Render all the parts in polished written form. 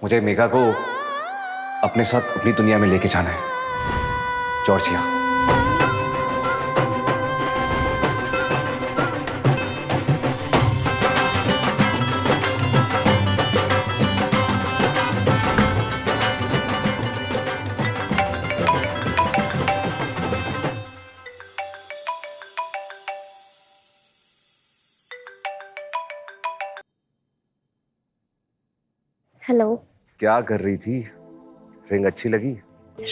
मुझे मेघा को अपने साथ अपनी दुनिया में लेके जाना है, जॉर्जिया। हेलो। क्या कर रही थी? रिंग अच्छी लगी?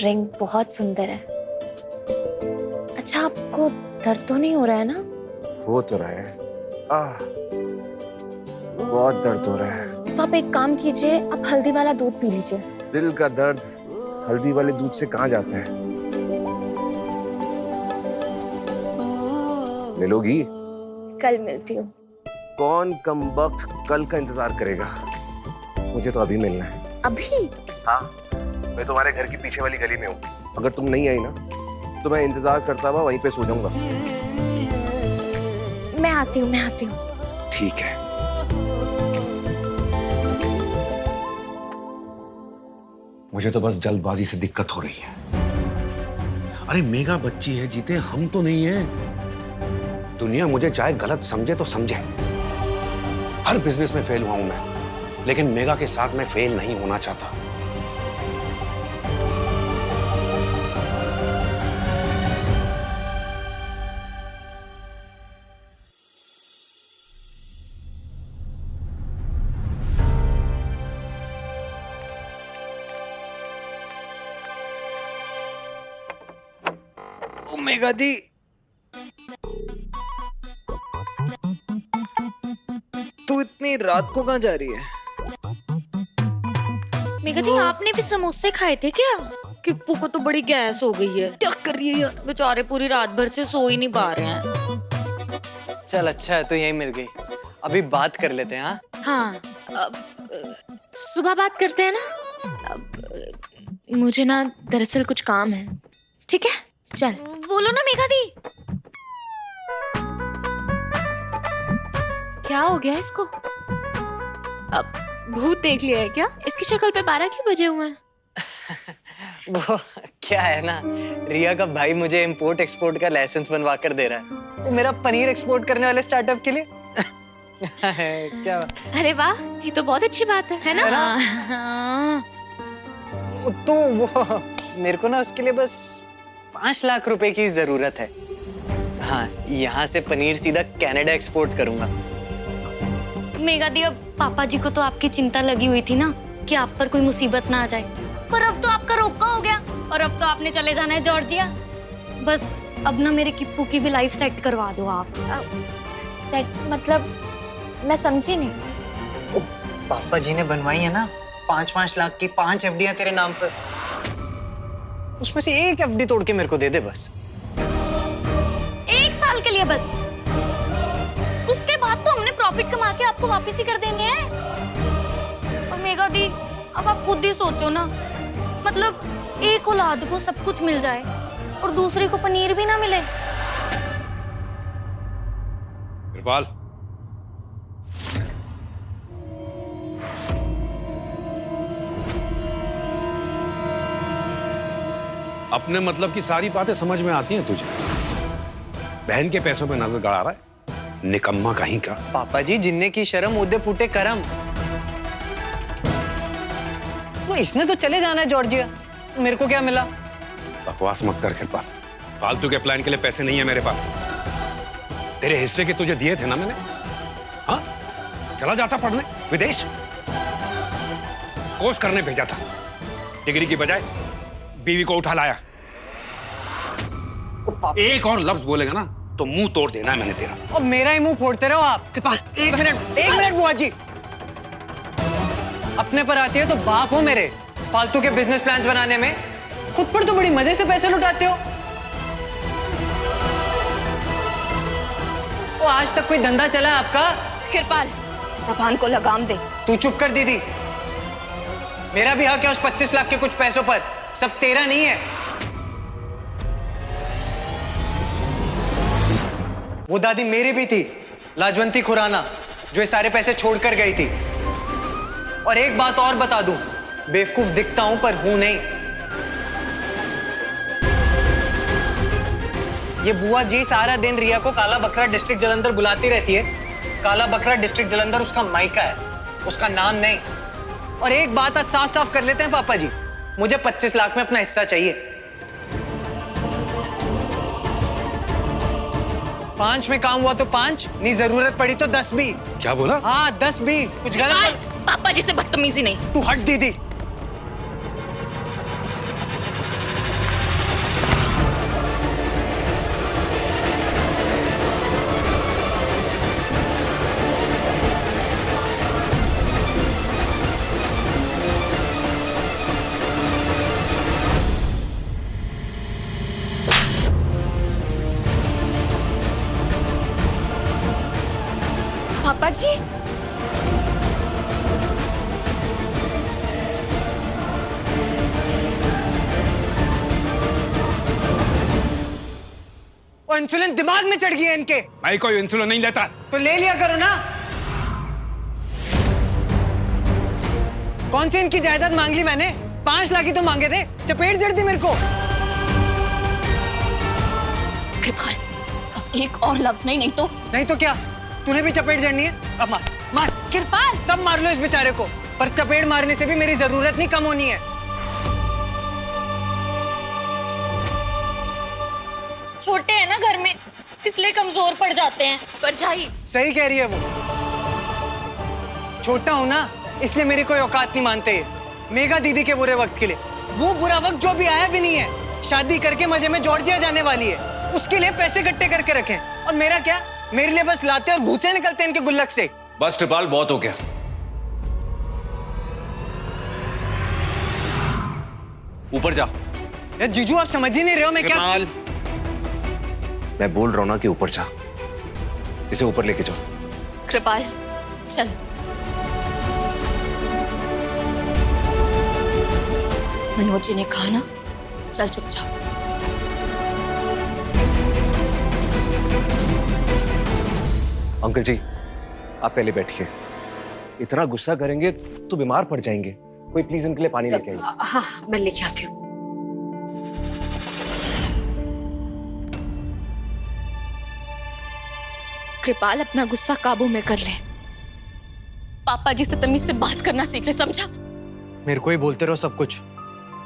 रिंग बहुत सुंदर है। अच्छा, आपको दर्द तो नहीं हो रहा है ना? हो तो रहा है, बहुत दर्द हो रहा है। तो आप एक काम कीजिए, आप हल्दी वाला दूध पी लीजिए। दिल का दर्द हल्दी वाले दूध से कहाँ जाता है? मिलोगी? कल मिलती हूँ। कौन कमबख्त कल का इंतजार करेगा? मुझे तो अभी मिलना है। अभी? हाँ, मैं तुम्हारे घर की पीछे वाली गली में हूँ। अगर तुम नहीं आई ना तो मैं इंतजार करता हुआ वहीं पे सो जाऊंगा। मैं आती हूँ। ठीक है। मुझे तो बस जल्दबाजी से दिक्कत हो रही है। अरे मेघा बच्ची है, जीते हम तो नहीं है। दुनिया मुझे चाहे गलत समझे तो समझे, हर बिजनेस में फेल हुआ हूं मैं, लेकिन मेघा के साथ मैं फेल नहीं होना चाहता। ओ मेघा दी, तू इतनी रात को कहाँ जा रही है? मेघा दी, आपने भी समोसे खाए थे क्या? किप्पू को तो बड़ी गैस हो गई है। क्या कर रही है यार? बेचारे पूरी रात भर से सो ही नहीं पा रहे हैं। चल अच्छा है तो यही मिल गई, अभी बात कर लेते हैं। हाँ हाँ, सुबह बात करते हैं ना। मुझे ना दरअसल कुछ काम है। ठीक है, चल। बोलो ना मेघा दी। क्या हो गया इसको? अब भूत देख लिया है क्या? इसकी शक्ल पे 12 क्यों बजे हुए हैं? वो क्या है ना, रिया का भाई मुझे इंपोर्ट एक्सपोर्ट का लाइसेंस बनवा कर दे रहा है, तो मेरा पनीर एक्सपोर्ट करने वाले स्टार्टअप के लिए। क्या? अरे वाह, ये तो बहुत अच्छी बात है ना? हाँ। तो वो मेरे को ना उसके लिए बस 5 लाख रुपए की जरूरत है। हाँ, यहाँ से पनीर सीधा कनाडा एक्सपोर्ट करूंगा। मेघा दी, अब पापा जी को तो आपकी चिंता लगी हुई थी ना कि आप पर कोई मुसीबत ना आ जाए, पर अब तो आपका रोका हो गया और अब तो आपने चले जाना है जॉर्जिया। बस अब ना मेरे किप्पू की भी लाइफ सेट करवा दो आप। सेट मतलब? मैं समझी नहीं। ओ, पापा जी ने बनवाई है ना 5-5 लाख की 5 एफडियां तेरे नाम पर, उसमें से एक एफडी तोड़ के मेरे को दे दे बस। 1 साल के लिए बस, उसके बाद तो हमने प्रॉफिट कमा के आपको वापस ही कर देंगे हैं। और मेघा दी, अब आप खुद ही सोचो ना, मतलब एक औलाद को सब कुछ मिल जाए और दूसरे को पनीर भी ना मिले। कृपाल, अपने मतलब की सारी बातें समझ में आती हैं तुझे। बहन के पैसों पे नजर गड़ा रहा है, निकम्मा कहीं का। पापा जी, जिन्ने की शर्म उदे फूटे करम। वो इसने तो चले जाना है जॉर्जिया, मेरे को क्या मिला? बकवास मत कर कृपाल, फालतू के प्लान के लिए पैसे नहीं है मेरे पास। तेरे हिस्से के तुझे दिए थे ना मैंने। हाँ, चला जाता पढ़ने विदेश, कोर्स करने भेजा था, डिग्री की बजाय बीवी को उठा लाया। एक और लफ्ज बोलेगा ना तो मुंह तोड़ देना है मैंने तेरा। और मेरा ही मुंह फोड़ते रहो आप। एक मिनट बुआ जी, अपने पर आती है तो बाप हो मेरे, फालतू के बिजनेस प्लान्स बनाने में खुद पर तो बड़ी मजे से पैसे लुटाते हो। वो आज तक कोई धंधा चला है आपका? कृपाल, ज़बान को लगाम दे। तू चुप कर दीदी, मेरा भी हक है उस 25 लाख के कुछ पैसों पर, सब तेरा नहीं है। वो दादी मेरी भी थी, लाजवंती खुराना, जो ये सारे पैसे छोड़कर गई थी। और एक बात और बता दूं, बेवकूफ दिखता हूं पर हूं नहीं। ये बुआ जी सारा दिन रिया को काला बकरा डिस्ट्रिक्ट जलंधर बुलाती रहती है। काला बकरा डिस्ट्रिक्ट जलंधर उसका मायका है, उसका नाम नहीं। और एक बात आज साफ साफ कर लेते हैं पापा जी, मुझे 25 लाख में अपना हिस्सा चाहिए। 5 में काम हुआ तो 5, नहीं जरूरत पड़ी तो 10 भी। क्या बोला? हाँ 10 भी, कुछ गलत। पापा जी से बदतमीजी नहीं। तू हट दीदी। पापा जी, और इंसुलिन दिमाग में चढ़ गई है इनके। भाई कोई इंसुलिन नहीं लेता। तो ले लिया करो ना। कौन सी इनकी जायदाद मांग ली मैंने? 5 लाख ही तो मांगे थे, चपेट जड़ दी मेरे को। कृपाल, अब एक और लफ्ज नहीं तो क्या? तूने भी चपेट जड़नी है? अब मार मार। कृपाल, सब मार लो इस बेचारे को, पर चपेट मारने से भी मेरी जरूरत नहीं कम होनी है। छोटे हैं ना घर में, इसलिए कमजोर पड़ जाते हैं। परछाई सही कह रही है वो। छोटा हूं ना, इसलिए मेरी कोई औकात नहीं मानते ये। मेघा दीदी के बुरे वक्त के लिए, वो बुरा वक्त जो भी आया भी नहीं है। शादी करके मजे में जॉर्जिया जाने वाली है, उसके लिए पैसे इकट्ठे करके रखे। और मेरा क्या? मेरे लिए बस लाते और भूते निकलते इनके गुल्लक से। बस कृपाल, बहुत हो गया। ऊपर जा। यार जीजू, आप समझ ही नहीं रहे हो मैं क्या। मैं बोल रहा हूं ना कि ऊपर जा, इसे ऊपर लेके जाओ। कृपाल चल। मनोज जी ने कहा ना, चल चुपचाप। अंकल जी, आप पहले बैठिए। इतना गुस्सा करेंगे तो बीमार पड़ जाएंगे। कोई प्लीज इनके लिए पानी लेके आइए। हाँ, मैं लेके आती हूँ। कृपाल, अपना गुस्सा काबू में कर ले। पापा जी से तमीज से बात करना सीख ले, समझा? मेरे को ही बोलते रहो सब कुछ,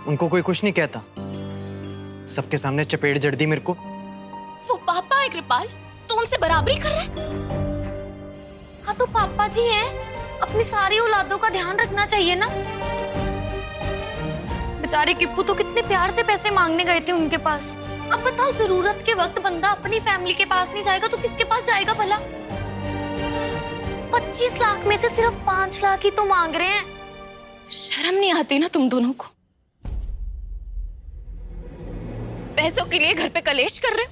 उनको कोई कुछ नहीं कहता। सबके सामने चपेट जड़ दी मेरे को। वो पापा है कृपाल, तो उनसे बराबरी कर रहे हैं। हाँ तो पापा जी हैं, अपनी सारी औलादों का ध्यान रखना चाहिए ना। बेचारे किप्पू तो कितने प्यार से पैसे मांगने गए थे उनके पास। अब बताओ, जरूरत के वक्त बंदा अपनी फैमिली के पास नहीं जाएगा तो किसके पास जाएगा भला? 25 लाख में से सिर्फ 5 लाख ही तो मांग रहे हैं। शर्म नहीं आती ना तुम दोनों को? पैसों के लिए घर पे कलेश कर रहे हो।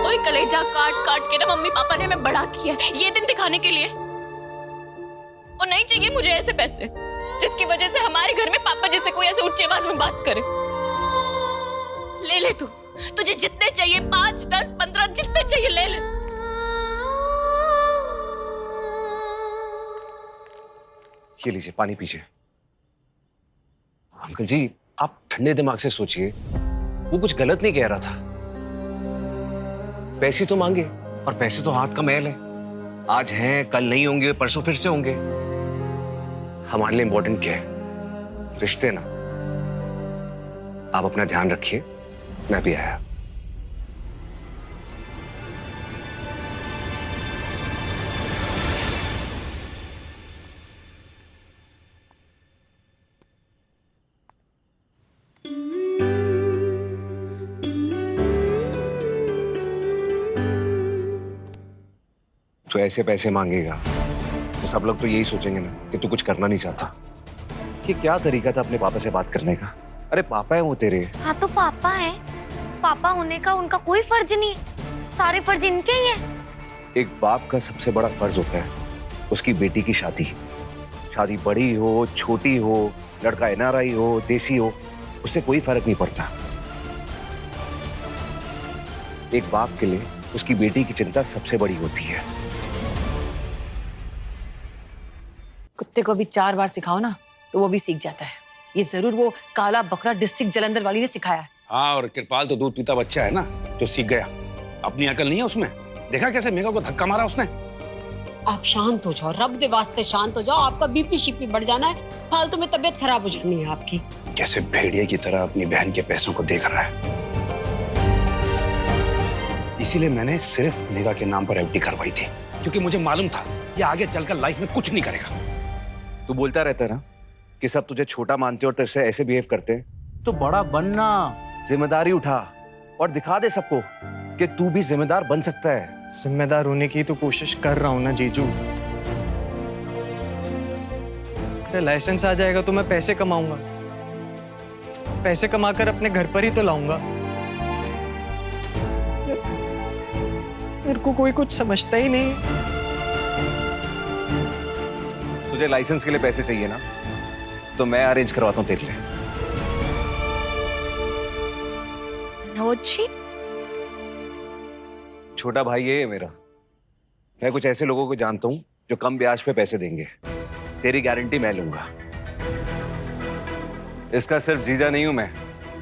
कोई कलेजा काट काट के ना मम्मी पापा ने हमें बड़ा किया है, ये दिन दिखाने के लिए। और नहीं चाहिए मुझे ऐसे पैसे जिसकी वजह से हमारे घर में पापा जैसे कोई ऐसे ऊंची आवाज में बात करे। ले ले तू, तुझे जितने चाहिए 5, 10, 15 जितने चाहिए ले ले। ये लीजिए, पानी पीजिए। अंकल जी, आप ठंडे दिमाग से सोचिए, वो कुछ गलत नहीं कह रहा था। पैसे तो मांगे, और पैसे तो हाथ का मैल है। आज हैं, कल नहीं होंगे, परसों फिर से होंगे। हमारे लिए इंपॉर्टेंट क्या है? रिश्ते ना। आप अपना ध्यान रखिए, मैं भी आया। तो ऐसे पैसे मांगेगा तो सब लोग तो यही सोचेंगे ना कि तू कुछ करना नहीं चाहता। कि क्या तरीका था अपने पापा से बात करने का? अरे पापा है वो तेरे। हाँ तो पापा हैं, पापा होने का उनका कोई फर्ज नहीं, सारे फर्ज इनके ही हैं। एक बाप का सबसे बड़ा फर्ज होता है उसकी बेटी की शादी। शादी बड़ी हो, छोटी हो, लड़का एनआरआई हो, देसी हो, उससे कोई फर्क नहीं पड़ता। एक बाप के लिए उसकी बेटी की चिंता सबसे बड़ी होती है। कुत्ते को भी 4 बार सिखाओ ना तो वो भी सीख जाता है। ये जरूर वो काला बकरा डिस्ट्रिक्ट जलंधर वाली ने सिखाया है। हाँ, और कृपाल तो दूध पीता बच्चा है ना, जो सीख गया। अपनी अकल नहीं है उसमें। देखा कैसे मेघा को धक्का मारा उसने। आप शांत हो जाओ, रब दे वास्ते शांत हो जाओ। आपका बीपी शिपी बढ़ जाना है, फालतू में तबीयत खराब हो जानी है आपकी। कैसे भेड़िए की तरह अपनी बहन के पैसों को देख रहा है। इसीलिए मैंने सिर्फ मेघा के नाम पर एफडी करवाई थी, क्योंकि मुझे मालूम था ये आगे चलकर लाइफ में कुछ नहीं करेगा। तू बोलता रहता है ना कि सब तुझे छोटा मानते और तेरे से ऐसे बिहेव करते हैं, तो बड़ा बनना, जिम्मेदारी उठा और दिखा दे सबको कि तू भी जिम्मेदार बन सकता है। जिम्मेदार होने की तो कोशिश कर रहा हूं ना जीजू। लाइसेंस आ जाएगा तो मैं पैसे कमाऊंगा, पैसे कमाकर अपने घर पर ही तो लाऊंगा। मेरे को कोई कुछ समझता ही नहीं। तुझे लाइसेंस के लिए पैसे चाहिए ना, तो मैं अरेंज करवाता हूँ तेरे लिए। मनोज जी, छोटा भाई है ये मेरा। मैं कुछ ऐसे लोगों को जानता हूँ जो कम ब्याज पे पैसे देंगे। तेरी गारंटी मैं लूंगा। इसका सिर्फ जीजा नहीं हूं मैं,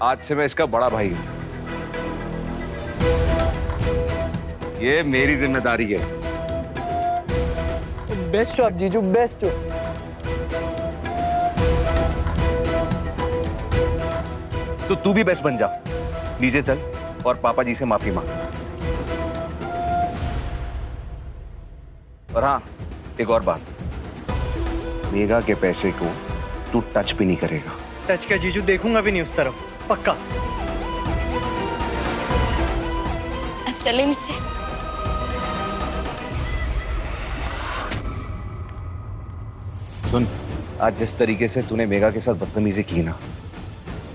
आज से मैं इसका बड़ा भाई हूं। ये मेरी जिम्मेदारी है। बेस्ट हो आप जीजू, बेस्ट हो। तो तू भी बेस्ट बन जा। नीचे चल और पापा जी से माफी मांग। और हाँ, एक और बात, मेघा के पैसे को तू टच भी नहीं करेगा। टच का जीजू, देखूंगा भी नहीं उस तरफ, पक्का। अब चले नीचे। सुन, आज जिस तरीके से तूने मेघा के साथ बदतमीजी की ना,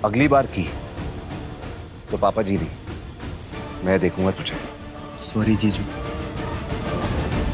अगली बार की तो पापा जी नहीं, मैं देखूंगा तुझे। सॉरी जीजू।